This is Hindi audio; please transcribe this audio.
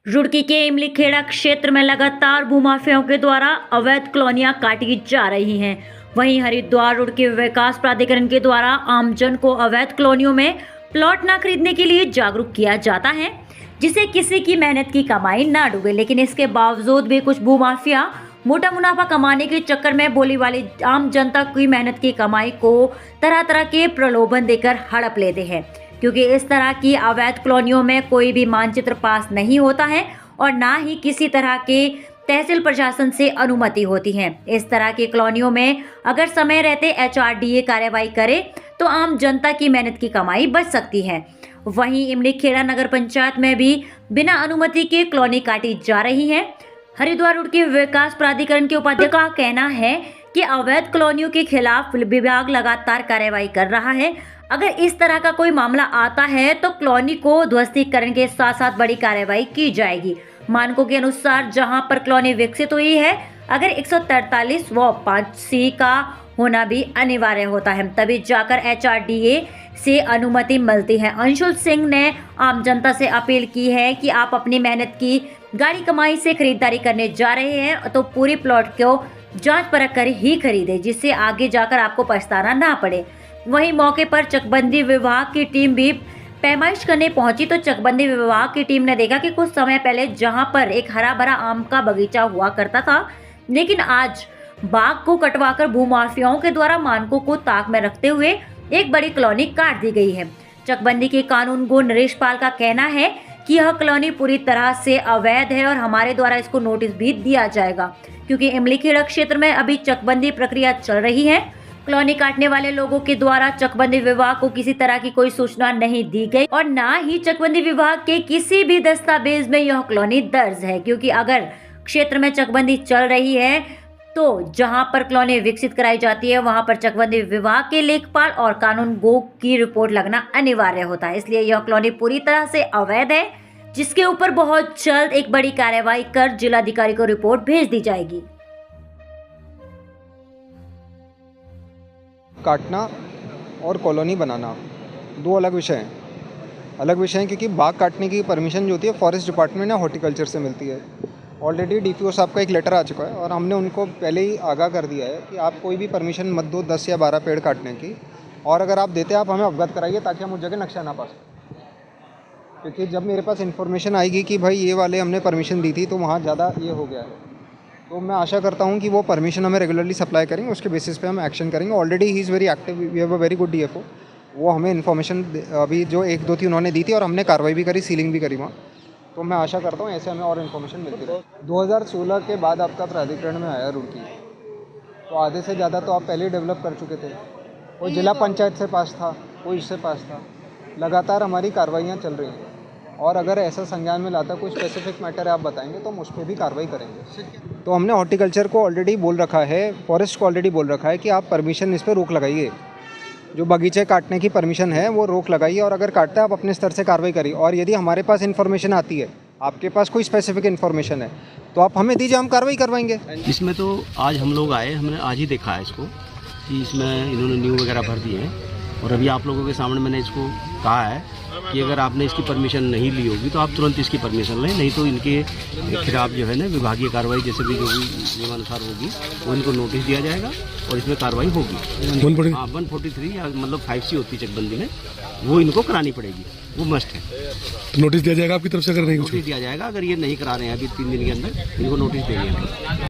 रुड़की के इमलीखेड़ा क्षेत्र में लगातार भूमाफियाओं के द्वारा अवैध कॉलोनियां काटी जा रही हैं। वहीं हरिद्वार रुड़की विकास प्राधिकरण के द्वारा आमजन को अवैध कॉलोनियों में प्लॉट न खरीदने के लिए जागरूक किया जाता है, जिससे किसी की मेहनत की कमाई ना डूबे। लेकिन इसके बावजूद भी कुछ भूमाफिया मोटा मुनाफा कमाने के चक्कर में बोली वाली आम जनता की मेहनत की कमाई को तरह तरह के प्रलोभन देकर हड़प लेते हैं, क्योंकि इस तरह की अवैध कॉलोनियों में कोई भी मानचित्र पास नहीं होता है और ना ही किसी तरह के तहसील प्रशासन से अनुमति होती है। इस तरह की कॉलोनियों में अगर समय रहते HRDA कार्रवाई करे तो आम जनता की मेहनत की कमाई बच सकती है। वहीं इमलीखेड़ा नगर पंचायत में भी बिना अनुमति के कॉलोनी काटी जा रही है। हरिद्वार रुड़की विकास प्राधिकरण के उपाध्यक्ष का कहना है कि अवैध कॉलोनियों के खिलाफ विभाग लगातार कार्रवाई कर रहा है। अगर इस तरह का कोई मामला आता है तो कॉलोनी को ध्वस्तीकरण के साथ साथ बड़ी कार्रवाई की जाएगी। मानकों के अनुसार जहां पर कॉलोनी विकसित हुई है, अगर 143 व 5C का होना भी अनिवार्य होता है, तभी जाकर HRDA से अनुमति मिलती है। अंशुल सिंह ने आम जनता से अपील की है कि आप अपनी मेहनत की गाड़ी कमाई से खरीदारी करने जा रहे हैं तो पूरी प्लॉट को जांच परख कर ही खरीदे, जिससे आगे जाकर आपको पछताना ना पड़े। वहीं मौके पर चकबंदी विभाग की टीम भी पैमाइश करने पहुंची तो चकबंदी विभाग की टीम ने देखा कि कुछ समय पहले जहां पर एक हरा भरा आम का बगीचा हुआ करता था, लेकिन आज बाग को कटवाकर भूमाफियाओं के द्वारा मानकों को ताक में रखते हुए एक बड़ी कॉलोनी काट दी गई है। चकबंदी के कानूनगो नरेश पाल का कहना है कि यह कॉलोनी पूरी तरह से अवैध है और हमारे द्वारा इसको नोटिस भी दिया जाएगा, क्योंकि इमलीखेड़ा क्षेत्र में अभी चकबंदी प्रक्रिया चल रही है। कॉलोनी काटने वाले लोगों के द्वारा चकबंदी विभाग को किसी तरह की कोई सूचना नहीं दी गई और ना ही चकबंदी विभाग के किसी भी दस्तावेज में यह कॉलोनी दर्ज है, क्योंकि अगर क्षेत्र में चकबंदी चल रही है तो जहां पर कॉलोनी विकसित कराई जाती है वहां पर चकबंदी विभाग के लेखपाल और कानून गो की रिपोर्ट लगना अनिवार्य होता है। इसलिए यह कॉलोनी पूरी तरह से अवैध है, जिसके ऊपर बहुत जल्द एक बड़ी कार्रवाई कर जिलाधिकारी को रिपोर्ट भेज दी जाएगी। काटना और कॉलोनी बनाना दो अलग विषय हैं। अलग विषय हैं क्योंकि बाग काटने की परमिशन जो होती है फॉरेस्ट डिपार्टमेंट या हॉर्टिकल्चर से मिलती है। ऑलरेडी DPO साहब का एक लेटर आ चुका है और हमने उनको पहले ही आगाह कर दिया है कि आप कोई भी परमिशन मत दो 10 या 12 पेड़ काटने की, और अगर आप देते हैं आप हमें अवगत कराइए ताकि हम उस जगह नक्शा ना पा सकें। क्योंकि जब मेरे पास इन्फॉर्मेशन आएगी कि भाई ये वाले हमने परमिशन दी थी तो वहाँ ज़्यादा ये हो गया है, तो मैं आशा करता हूँ कि वो परमिशन हमें रेगुलरली सप्लाई करेंगे, उसके बेसिस पे हम एक्शन करेंगे। Already he is very active, we have a very good DFO। वो हमें इन्फॉर्मेशन अभी जो 1-2 थी उन्होंने दी थी और हमने कार्रवाई भी करी, सीलिंग भी करी वहाँ। तो मैं आशा करता हूँ ऐसे हमें और इन्फॉर्मेशन मिलती रहे। 2016 के बाद आपका प्राधिकरण में आया रुड़की, तो आधे से ज़्यादा तो आप पहले ही डेवलप कर चुके थे। कोई जिला पंचायत से पास था, कोई इससे पास था। लगातार हमारी कार्रवाइयाँ चल रही हैं और अगर ऐसा संज्ञान में लाता कोई स्पेसिफिक मैटर है आप बताएंगे तो हम उस पर भी कार्रवाई करेंगे। तो हमने हॉर्टिकल्चर को ऑलरेडी बोल रखा है, फॉरेस्ट को ऑलरेडी बोल रखा है कि आप परमिशन इस पर रोक लगाइए। जो बगीचे काटने की परमिशन है वो रोक लगाइए और अगर काटता है आप अपने स्तर से कार्रवाई करिए। और यदि हमारे पास इन्फॉर्मेशन आती है, आपके पास कोई स्पेसिफिक इन्फॉर्मेशन है तो आप हमें दीजिए, हम कार्रवाई करवाएंगे। इसमें तो आज हम लोग आए, हमने आज ही देखा है इसको कि इसमें इन्होंने न्यू वगैरह भर दिए हैं और अभी आप लोगों के सामने मैंने इसको कहा है कि अगर आपने इसकी परमिशन नहीं ली होगी तो आप तुरंत इसकी परमिशन लें, नहीं तो इनके खिलाफ जो है ना विभागीय कार्रवाई जैसे भी जो भी नियमानुसार होगी वो इनको नोटिस दिया जाएगा और इसमें कार्रवाई होगी। 143 या मतलब 5C होती है चकबंदी में, वो इनको करानी पड़ेगी, वो मस्ट है। तो नोटिस दिया जाएगा आपकी तरफ से? अगर नहीं नोटिस दिया जाएगा, अगर ये नहीं करा रहे हैं अभी 3 दिन के अंदर इनको नोटिस देंगे।